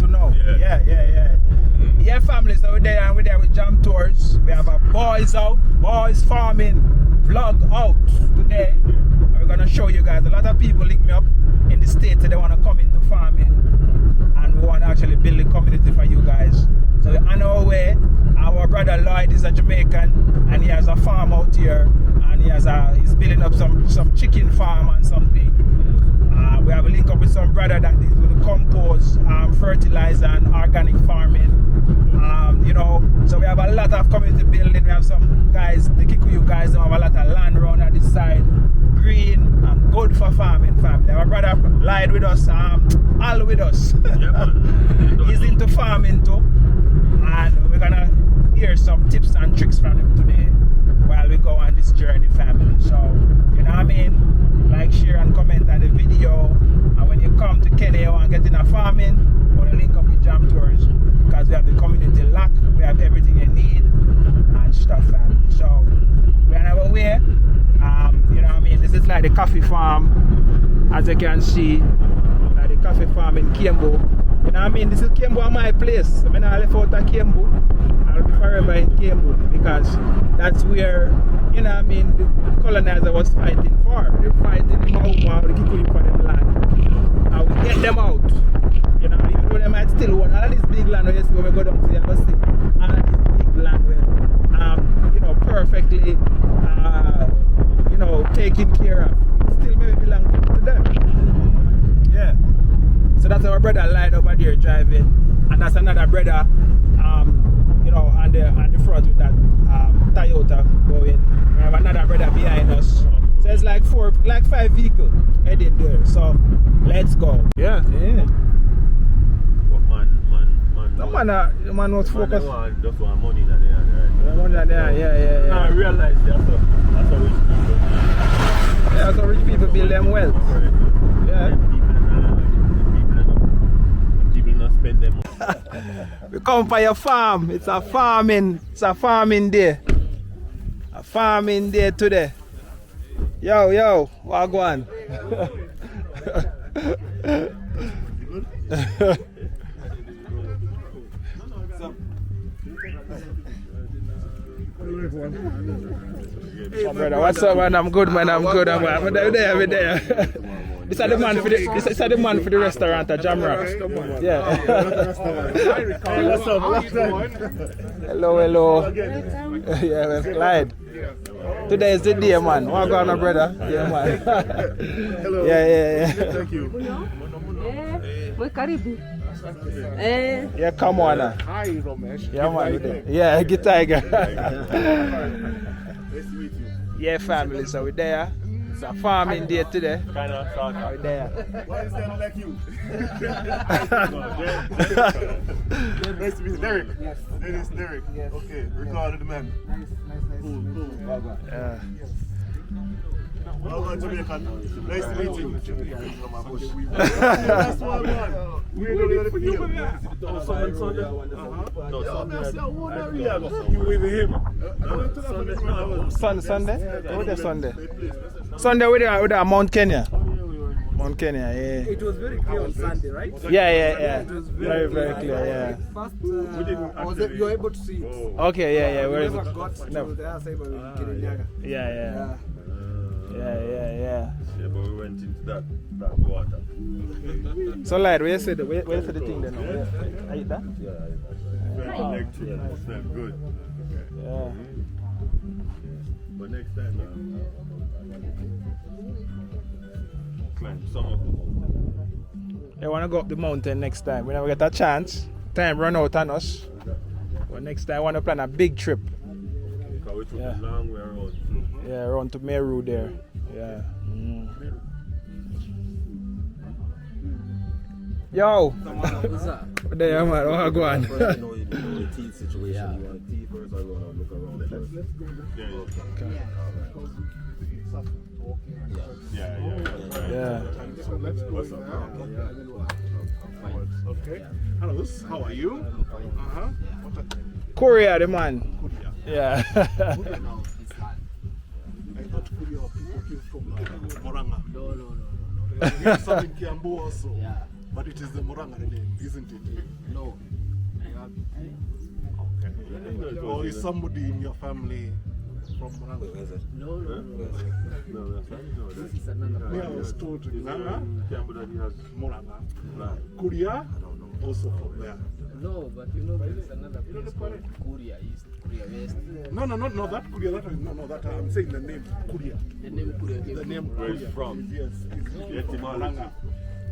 to know. Yeah. Yeah, family, so we're there with Jam Tours. We have a boys farming vlog out today. And we're gonna show you guys. A lot of people link me up in the States so they wanna come into farming. And we wanna actually build a community for you guys. So we're on our way. Our brother Lloyd is a Jamaican and he has a farm out here. And he's building up some chicken farm and something. We have a link up with some brother that is with the compost, fertilizer and organic farming. So we have a lot of community building. We have some guys, the Kikuyu guys, they have a lot of land around at this side. Green and good for farming family. Our brother Lloyd with us, Al with us. He's into farming too. And we're gonna hear some tips and tricks from him today while we go on this journey, family. So, you know what I mean? Like, share and comment on the video. And when you come to Kenya and get in a farming, we're gonna link up with Jam Tours because we have the community lock, we have everything you need and stuff, family. So we're on our way. You know what I mean? This is like the coffee farm, as you can see, like the coffee farm in Kiembu. You know what I mean? This is Kiembu at my place. I mean, I left out of Kiembu. I'll be forever in Kiembu because that's where, you know what I mean, the colonizer was fighting for. They're fighting them out while they keep going for them land. And we get them out. You know, even though they might still want all of this big land where you see when we go down to the university, all of this big land where, you know, perfectly, you know, taken care of. It still maybe belong to them. Yeah. So that's our brother Light over there driving, and that's another brother, you know, on the front with that Toyota going. We have another brother behind us. So it's like 5 vehicles heading there. So let's go. Yeah. The man was focused. Just want money in there, right? Money in there, yeah. Now I realize that's how rich people. Yeah, that's how rich people build them wealth. Yeah. People not spend them. We come for your farm. It's a farming day. A farming day today. Yo, wagwan. Brother, what's up, man? I'm good, man. I'm there. This is the man for the restaurant at Jamrock. Yeah. Hello. Yeah, man. Clyde. Today is the day, man. What going on, brother? Yeah, man. Hello. Yeah. Thank you. Yeah, come on. Hi, Romesh. Yeah, man. Yeah, get tiger. Nice to meet you. Yeah, family. So we're there. It's a farming day today. Kind of talk. We're there. Why is that like you? Nice to meet you. Derek. Yes. Dennis, Derek. Yes. Okay, recorded the man. Nice. Cool. Yeah. Well, Jamaican. Nice to meet you. That's what I'm on. We're doing the field. Oh, Sunday? You with him? Sunday? What is Sunday? Sunday with the Mount Kenya. Mount Kenya, yeah. It was very clear on Sunday, right? Yeah. It was Very clear, yeah. First, you were able to see it. Okay, yeah. Where is Never it? got to No. the other side, but we didn't get it. Yeah. Yeah, but we went into that water. So, lad, where you see the thing then? Are you that? Yeah, electric. Smell good. Yeah. But next time, climb some of them. I want to go up the mountain next time. We never get a chance. Time run out on us. But next time I want to plan a big trip. Because we took a long way around. Yeah, around to Meru there. Yeah. Yo! There, man. What go on? You know the tea situation. You want tea first or you want to look around first? Yeah. What's up? Okay. Hello, how are you? Korea, the man. Yeah. I thought Korea people came from Moranga. No. Here's some in Kiambu also. Yeah. But it is the Moranga name, isn't it? No. Okay. Or is somebody in your family from Moranga? No. This is another Yeah, I was told Nganga, That he has Moranga. right. Kuria, also from there. No, but you know there is another place called Korea East, Korea West. No, that Kuria, that I'm saying the name Kuria. The name Korea. The name Where Kuria. it's from? Yes, it's from Moranga.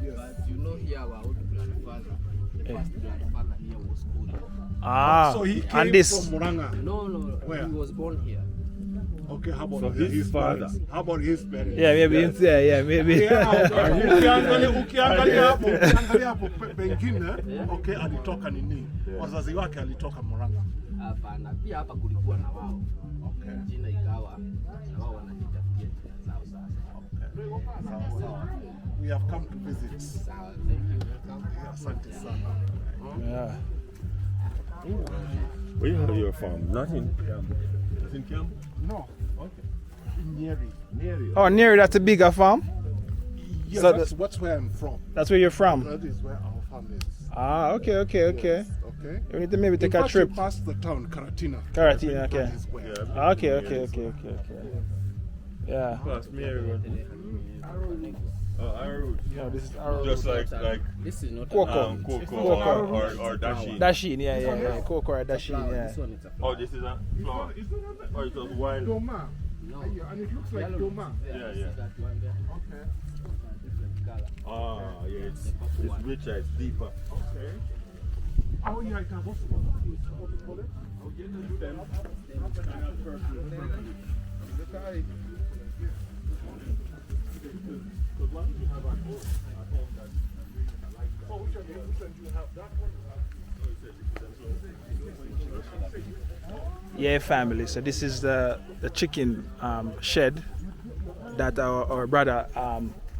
Yes. But you know here our old grandfather, the first grandfather here was Korea. Ah, So he came and this. from Moranga. No, Where? he was born here. Okay, how about So his father? parents? How about his parents? Yeah, maybe. Yeah, maybe. Ukiangalia hapo pengine, okay, alitoka nini? Wazazi wake alitoka Moranga. Hapana, pia hapa kulikuwa na wao. Okay. Jina ikawa na wao wanajitafutia jina zao sasa. Sawa. We have come to visit. Sawa, thank you. Welcome. Asante sana. Yeah. Where you have your farm? Not in Camp. Not in Camp? No. Okay. Nyeri. Near you. Oh, near that's a bigger farm. Yes, So that's where I'm from. That's where you're from. That is where our family is. Ah, okay. Yes, okay. We need to maybe take In a fact, trip. you pass the town, Karatina. Karatina, okay. That is where. Yeah. Ah, okay. Yeah. Past me everyone. Oh, arrowroot. No, this is our Just like This is not Cocoa. cocoa or dashi. Dashin, yeah. Cocoa or Dashin, yeah. This one is a Oh, this is a flower. Or it was wild. Doma. no. And it looks like Yellow Doma. looks there. Yeah, See yeah. that one there? Okay. Different color. Ah, yeah, it's richer, it's deeper. Okay. Oh, yeah, it has also. What do you call it? Yeah, family. So this is the chicken shed that our brother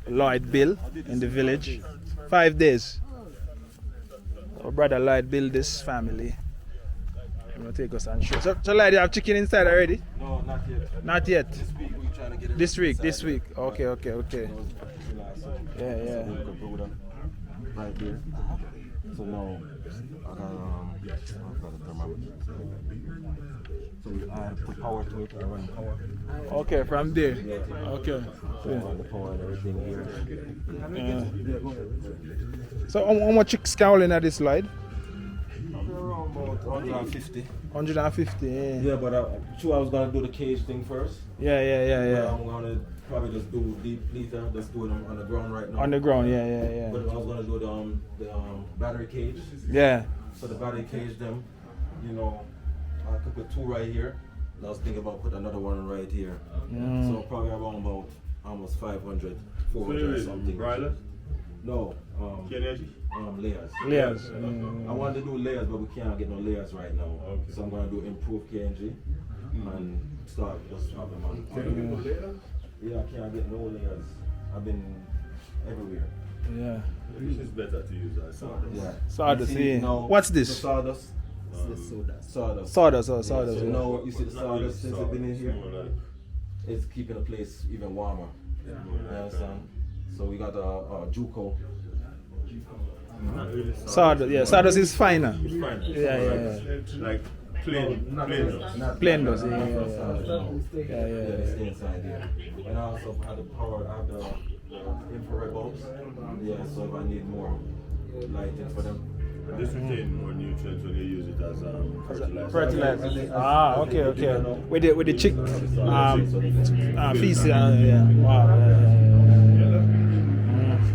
Lloyd built in the village. 5 days. Our brother Lloyd built this family. I'm gonna take us and show. So Lloyd, you have chicken inside already? No, not yet. Not yet. This week we're trying to get it. This week. inside. Okay. Yeah. Right there. So now I got a thermometer. So I put power to it. I run power. Okay, from there. Okay. So I run the power and everything here. So how much chicks can in at this slide? Around about 150. 150. Yeah. Yeah, but I was gonna do the cage thing first. Yeah. I'm gonna probably just do deep liter, just do it on the ground right now. On the ground, yeah. But I was gonna do the battery cage. Yeah. So the battery cage them, I could put 2 right here. And I was thinking about put another one right here. So probably around about almost 500, 400 or something. Broilers? No, layers. Layers. I wanted to do layers, but we can't get no layers right now. Okay. So I'm gonna do improved KNG and start just have them on. Yeah, I can't get no layers. I've been everywhere. Yeah. This is better to use as sawdust. Yeah. Sawdust, You see, yeah. now, What's this? The sawdust. This is soda. Sawdust. Sawdust, Yeah, sawdust. so Yeah. now you see the Not really sawdust since it's been in it's here. more like It's keeping the place even warmer. You understand? So we got a Juco. not really Sawdust, yeah. Sawdust is finer. It's fine. Yeah. Like plain dust. Plain dust, yeah. Yeah, it's inside here. And I also have the power, I have the infrared bulbs. Yeah, so if I need more lighting for them. This retain more nutrients when you use it as fertilizer. Fertilizer. Ah, okay. With the chick feces, yeah. Wow.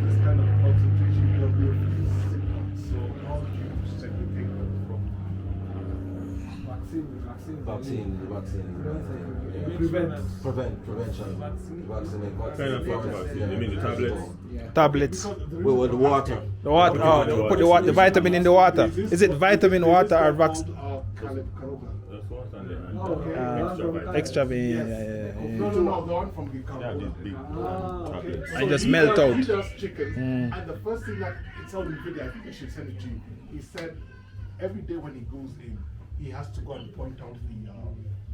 This kind of concentration of your so how do you segregate them from vaccine? Prevention. Kind of vaccine. You mean the tablets? Tablets. With the water. The water. Oh, put the vitamin in the water. Is it vitamin water or vaccine? That's what on there. Extra vitamin. Yeah. No, the one from the They have these big tablets. And just melt out. He does chicken, and the first thing that it's out in the video, I think I should send it to you. He said every day when he goes in, he has to go and point out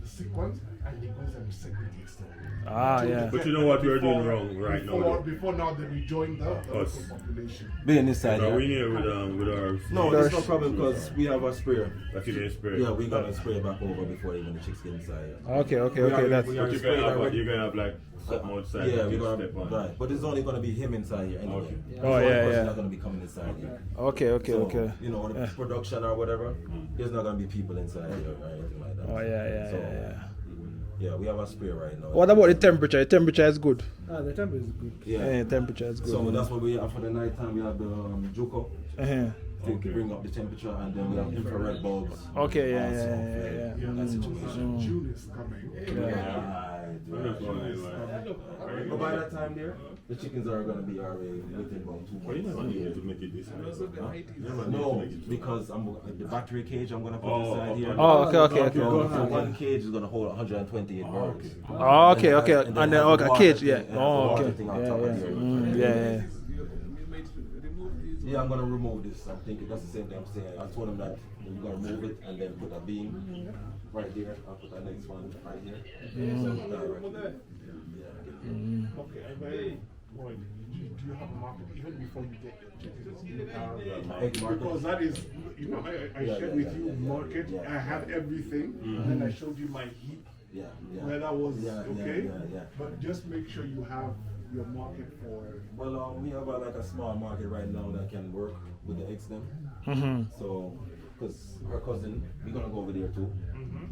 the the sick ones, and he goes and segregates them. Ah, yeah. But you know what we're doing wrong right now, though? Before now, they rejoin the local Us. population. Being inside Are here. we here with our... No, there's no problem because we have a sprayer. That's in the spirit. Yeah, we got to spray back over before even the chicks get inside. Okay, We are- that's we But are you're spraying already. gonna have like something outside. Yeah, that we're you gonna step on. right, but it's only gonna be him inside here anyway. Okay. There's Oh, one yeah, person yeah. not gonna be coming inside here. okay, So, you know, the production or whatever, there's not gonna be people inside here or anything like that. Oh, yeah, So, yeah. yeah, we have a spray right now. What about the temperature? The temperature is good. The temperature is good. Yeah. Temperature is good. So that's what we have for the night time. We have the Juco Uh-huh. to bring up the temperature, and then we have infrared bulbs. Okay, yeah. That situation. June is coming. But by that time there, the chickens are gonna be already within about 2 Well, you never months. need to make it this way. No, because the battery cage I'm gonna put inside here. Oh, okay. So one cage is gonna hold 128 birds. Oh, okay. And then have the a cage, water yeah. thing, Oh, the water okay. thing on top of here. Yeah. Yeah, I'm gonna remove this. I'm thinking that's the same thing I'm saying. I told him that we're gonna remove it and then put a beam right there. I'll put the next one right here. Okay, and by the way, do you have a market even before you get your chickens? Do you have, Egg market. because that is, you know, I shared with you market. I had everything, and I showed you my heap Yeah. where that was okay. Yeah. But just make sure you have your market for. Well, we have like a small market right now that can work with the eggs then. So, because her cousin, we're gonna go over there too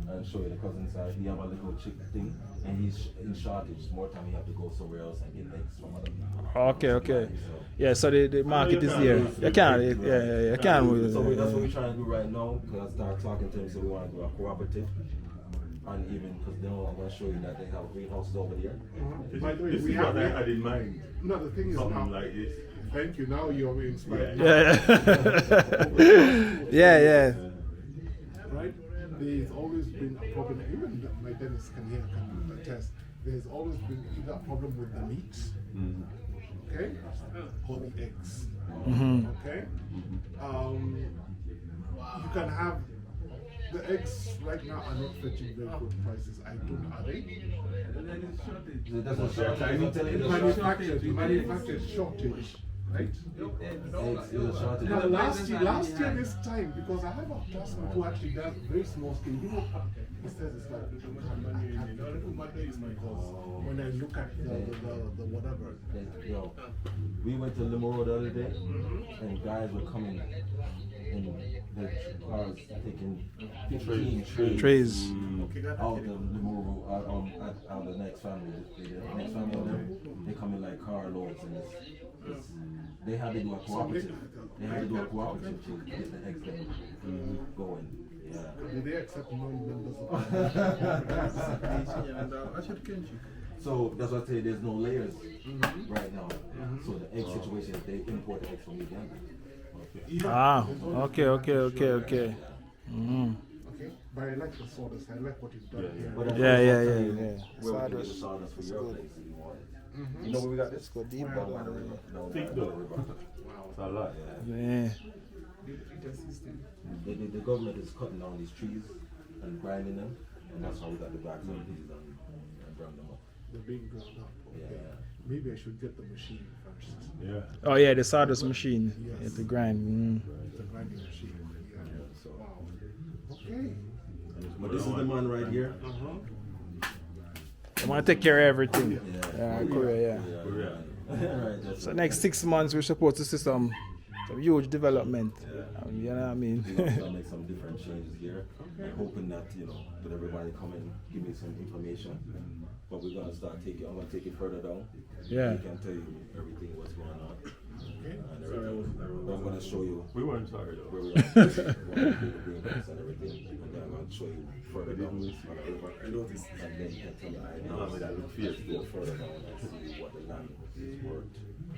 and show you the cousin side. We have a little chick thing, and he's in shortage. More time we have to go somewhere else and get eggs from other people. Okay. Yeah, so the market is there. You can, you can. So that's what we're trying to do right now. Because I started talking to him, so we want to do a cooperative. And even because then I'm going to show you that they have greenhouses over there. By the way, This we is have. what I had in mind. No, the thing is Something now. like this. Thank you. Now you're inspired. Yeah. Right? There's always been a problem. Even my dentist can attest. There's always been either a problem with the meat, okay, or the eggs. Okay. You can have the eggs right now are not fetching very good prices. I don't know, are they? That's what Manufactured shortage. Right? Now, last year this time, because I have a customer who actually does very small scale, he says it's like, because when I look at the whatever. Yo, we went to Limo the other day, and guys were coming in the cars taking 15 trays out of the Limo, out of the next family. The next family of them, they come in like car loads, and they had to do a cooperative. They had to do a cooperative to get the eggs going. Yeah. Do they accept non-members of So that's why I say there's no layers right now. So the egg situation is they import the eggs from Uganda. Okay. Okay, but I like the sawdust. I like what you've done here. Yeah. Where we can get the sawdust for your place if you want it. You know where we got this? deep Down by the river. Thick though. It's a lot. Yeah. The government is cutting down these trees and grinding them, and that's how we got the backs of these and burn them up. They're being ground up. Okay. Yeah. Maybe I should get the machine first. Yeah. Oh yeah, the sawdust machine. Yeah, to grind. The grinding machine. Yeah. So, Wow. Okay. but this is the man right here. I want to take care of everything. Yeah. Korea. Right, that's So next 6 months we're supposed to see some huge development. You know what I mean? We're gonna make some different changes here. I'm hoping that, with everybody come and give me some information. But we're gonna start I'm gonna take it further down. Yeah. I can tell you everything what's going on. And everything. I'm gonna show you We weren't sorry though. where we are. And everything. And then I'm gonna show you further down on the river. And then you can tell me No, I mean, that look fierce. go further down and see what the land is worth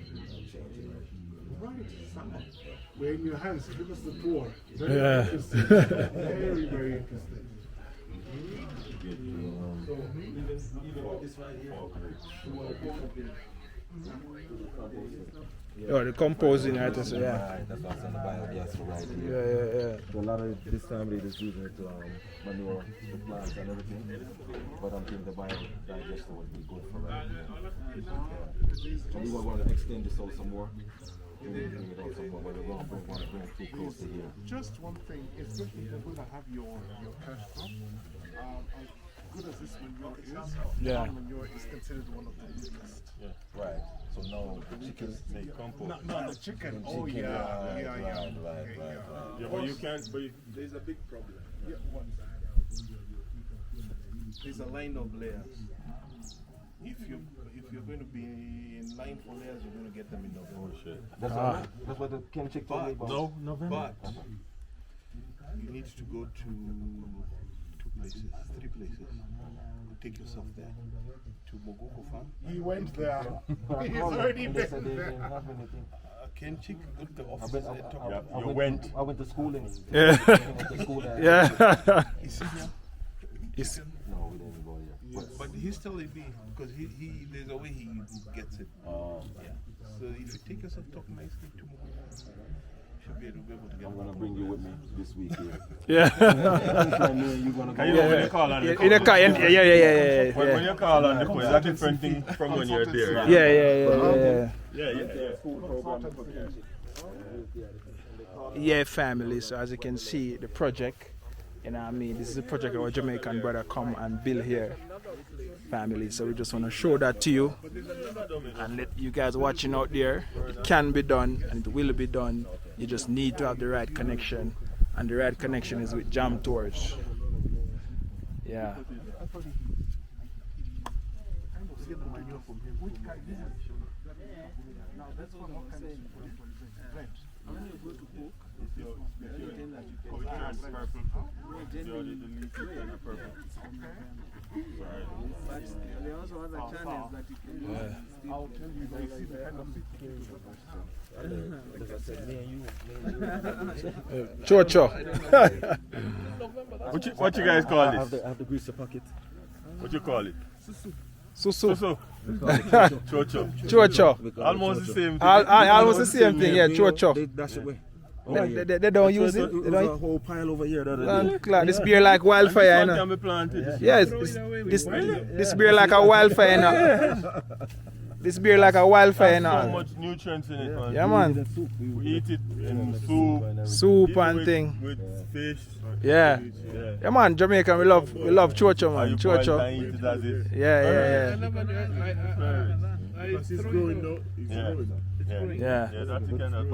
and changing. Right. We're in your hands. Give us the tour. Yeah. Interesting. Very, very interesting. Oh, the composing right? So, yeah. That's what's on the biogas right here. Yeah. So a lot of this time they just use it to manure the plants and everything. But I'm thinking the digester would be good for that. So we want to extend this out some more. Bring it out some more, but we don't want to bring it too close to here. Just one thing, especially if you're going to have your cash crop, as good as this manure is, manure is considered one of the weakest. Right. So now the chickens make compost. No, the chicken. Oh yeah. Yeah, but you can't. But there's a big problem. Yeah, what? There's a line of layers. If you're going to be in line for layers, you're going to get them in November. Oh shit. That's what the Ken chick told me about. No, November. But you need to go to 3 places. You take yourself there to Mogoko Farm. He went there. He's already been there. Kenchik, go to the office and talk. I went to school in. Yeah. Yeah. Is he here? No, we didn't go here. But he's telling me because he there's a way he gets it. Yeah. So if you take yourself talk nicely to Mogoko, you should be able to get. I'm gonna bring you with me this week here. Yeah. You gonna go? Can you know when you call on the In a car, yeah. When you call on the phone, it's a different thing from when you're there. Yeah, family. So as you can see, the project, you know what I mean, this is a project our Jamaican brother come and build here, family. So we just want to show that to you and let you guys watching out there. It can be done and it will be done. You just need to have the right connection, and the right connection is with Jam Tours. Yeah. There are also other channels that you can use. I'll tell you guys the kind of Chocho. What you guys call I this? have the greaser pocket. What you call it? Susu. Chocho. Chocho. Almost the same thing. Almost the same thing, yeah, chocho. They dash it away. They don't use it. They There's a don't. whole pile over here the other day. This beer like wildfire, you know. Can be planted. Yes, this beer like a wildfire, you know. This beer like a wildfire, you So know. much nutrients in it, man. Yeah, man. We eat it in soup. Soup and thing. With fish. Yeah. Yeah, man. Jamaican, we love chocho, And man. you boil it Chocho. and eat it as it. Yeah. It's growing though. It's growing. Yeah. Yeah, that's the kind of.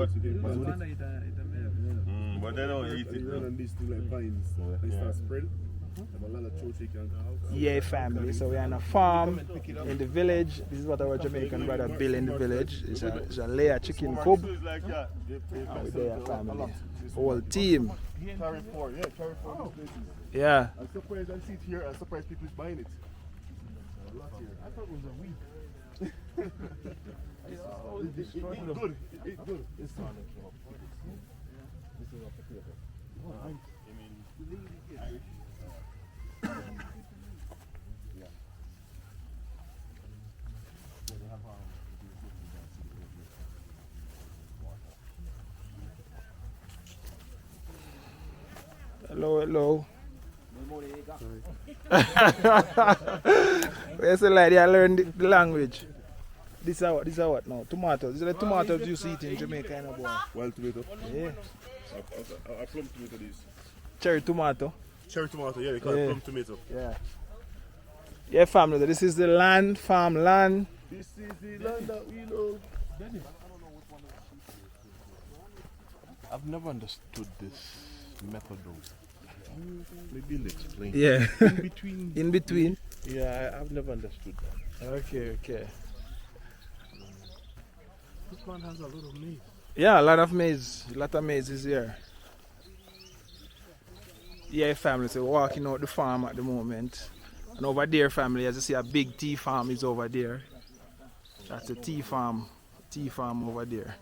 But they don't eat it. And these two like vines, they start spread. Have a lot of chochi can. Yeah, family. So we're on a farm in the village. This is what our Jamaican brother built in the village. It's a layer chicken coop. It's like that. And we're there, family. Whole team. Carry forward, yeah, carry forward these places. Yeah. I'm surprised I see it here. I'm surprised people is buying it. I thought it was a weed. It's good. It's good. It's good. Hello. Where's the lady? I learned the language. This is what now? Tomatoes. These are the tomatoes you see in Jamaica, you know, boy. Wild tomato. Yeah. A plum tomato these. Cherry tomato. Cherry tomato, yeah, they call it plum tomato. Yeah. Yeah, family. This is the land, farmland. This is the land that we love. I've never understood this method though. Maybe you'll explain. Yeah. In between. In between. Yeah, I've never understood that. Okay. This one has a lot of maize. Yeah, a lot of maize. A lot of maize is here. Yeah, family. So we're walking out the farm at the moment. And over there, family, as you see, a big tea farm is over there. That's a tea farm. Tea farm over there.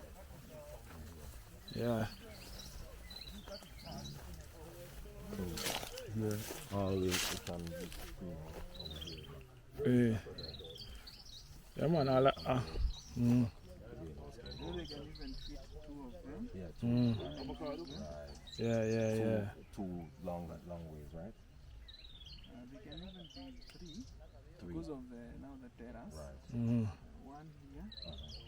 Yeah. Here, always Yeah, man, all that. they can even fit 2 of them. Yeah, two. Mm. Right. Yeah. Two long ways, right? They can even be 3 because of the terrace. Right. Mm. One here,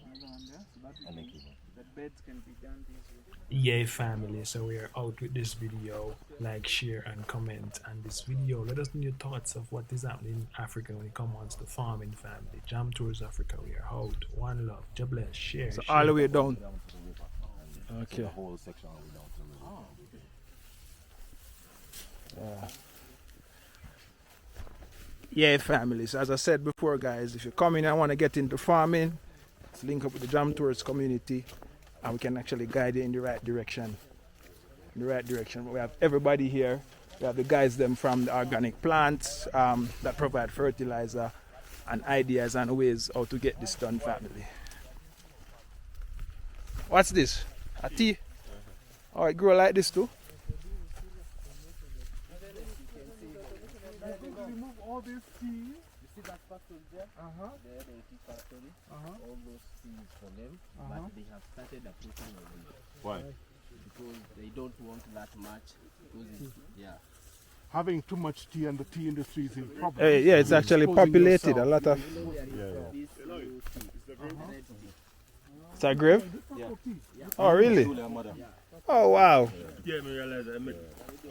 another one there. So that And they will keep it. the beds can be done this way. Yeah, family, so we are out with this video. Like, share and comment on this video. Let us know your thoughts of what is happening in Africa when it comes to farming, family. Jam towards Africa, we are out. One love. God bless. Share. So share. all the way down. Down to the river. And Okay. The whole section all the way down to the river. Yeah, family. So as I said before, guys, if you come in and want to get into farming, let's link up with the Jam Tours community, and we can actually guide you in the right direction. We have everybody here. We have the guys them from the organic plants that provide fertilizer and ideas and ways how to get this done, family. What's this? A tea? Oh, it grow like this too? Remove all these seeds. You see that factory there? There is the factory. All those seeds for them. But they have started uprooting of them. Why? Because they don't want that much. Because it's, Having too much tea and the tea industry is in problem. Hey, yeah, it's actually Exposing populated. A yourself. lot of. this red tea. It's a grave? Yeah. Oh, really? Julia, mother. Oh, wow. Yeah, me realize I make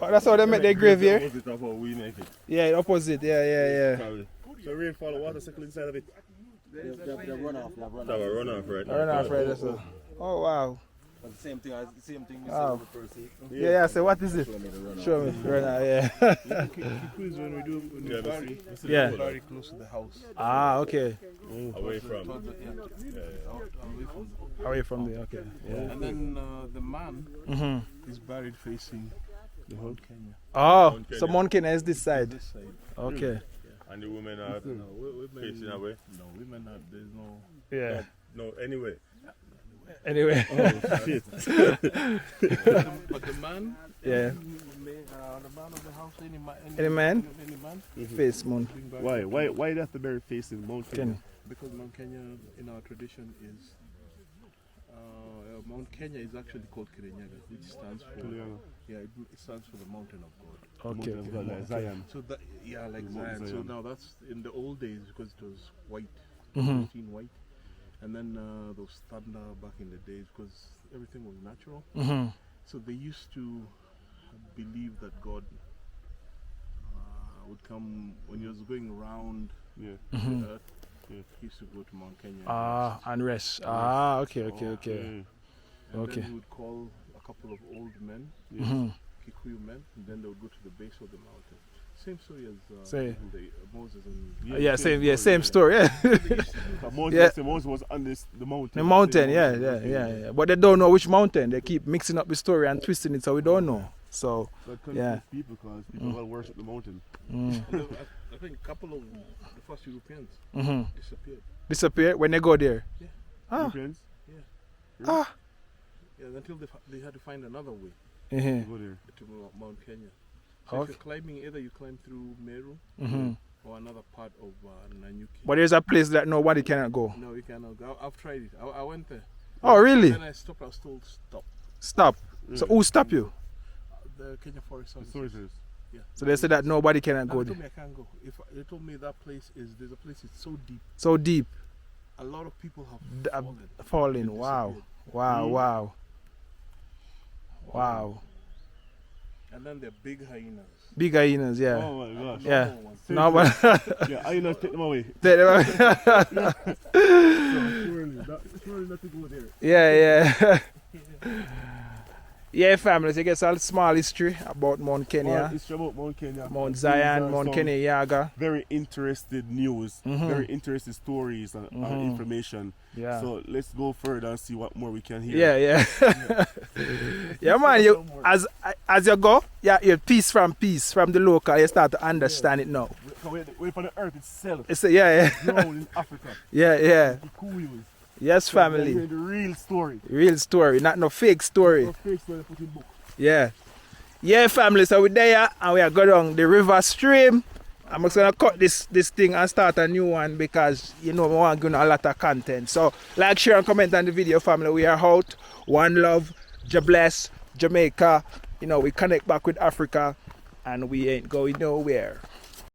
Oh, that's how they make their grave here? opposite of how we make it. Yeah, opposite. Yeah. Probably. So rainfall, water cycle inside of it. The runoff. That will run off right now. I don't know, Fred. That's all. Oh, wow. But the same thing we Oh. see with the first Yeah, so what is it? Show me. Right now, yeah. Quiz when we do when we Yeah, bury, Yeah. very close to the house. Ah, okay. Away from. Away from the, okay. Yeah. And then the man Mm-hmm. is buried facing the whole Kenya. Oh, Mount so Kenya. Mount Kenya is this side. This side. Okay. And the women are facing away. No, women are, there's no. Yeah. No, anyway. Anyway. But the man, Yeah. the man of the house, any man, Any man? any man, Face moon. being buried. Why that's the very facing Mount Kenya. Because Mount Kenya in our tradition is Mount Kenya is actually called Kirinyaga, which stands for it stands for the mountain of God. Okay. Like Zion. So that like Zion. So now that's in the old days because it was white, Mhm. pristine white, and then there was thunder back in the days because everything was natural. Mm-hmm. So they used to believe that God would come when he was going around Yeah. Mhm. the earth. Yeah. He used to go to Mount Kenya. Ah, and rest. Ah, okay. And okay. then he would call a couple of old men, Mm-hmm. Kikuyu men, and then they would go to the base of the mountain. Same story as Say. Moses and Yeah, same story. Yeah. But Moses was on the mountain. The mountain, yeah. But they don't know which mountain. They keep mixing up the story and twisting it, so we don't know. So, But yeah. people because people will worship the mountain. mm. I think a couple of the first Europeans Mm-hmm. disappeared. Disappear when they go there. Yeah. Ah. Europeans, Ah. Yeah, until they had to find another way Mm-hmm. go there. to Mount Kenya. So if Okay. you're climbing, either you climb through Meru Mm-hmm. or another part of Nanyuki. But there's a place that nobody cannot go. No, you cannot go. I've tried it. I went there. Oh, really? Then I stopped. I was told stop. Stop. So who stop you? The Kenya Forest The Service. sources. Yeah. So they said that nobody cannot No, go they told there. me I can't go. They told me that place is there's a place it's so deep. So deep. A lot of people have fallen. Falling. They Wow. disappeared. Wow. Wow. And then they're big hyenas. Big hyenas, yeah. Oh my gosh. Yeah. Normal ones. No, but Yeah, I know take them away. yeah, Surely not to go there. yeah. Yeah, family. So I guess a small history about Mount Kenya, It's about Mount Kenya. Mount These Zion, are Mount some Kenya Yaga. Very interested news, Mhm. very interesting stories and information. Yeah. So let's go further and see what more we can hear. Yeah. Yeah, man. You as you go, you piece from the local. You start to understand it now. Wait for the earth itself. It's yeah. Grown in Africa. Yeah. The Kuyus. Yes, family. The real story. Real story, not no fake story. No fake story put in book. Yeah. Yeah, family. So we're there and we are going down the river stream I'm just gonna cut this thing and start a new one because you know we want to give a lot of content. So like, share and comment on the video, family. We are out. One love, bless, Jamaica. You know, we connect back with Africa and we ain't going nowhere.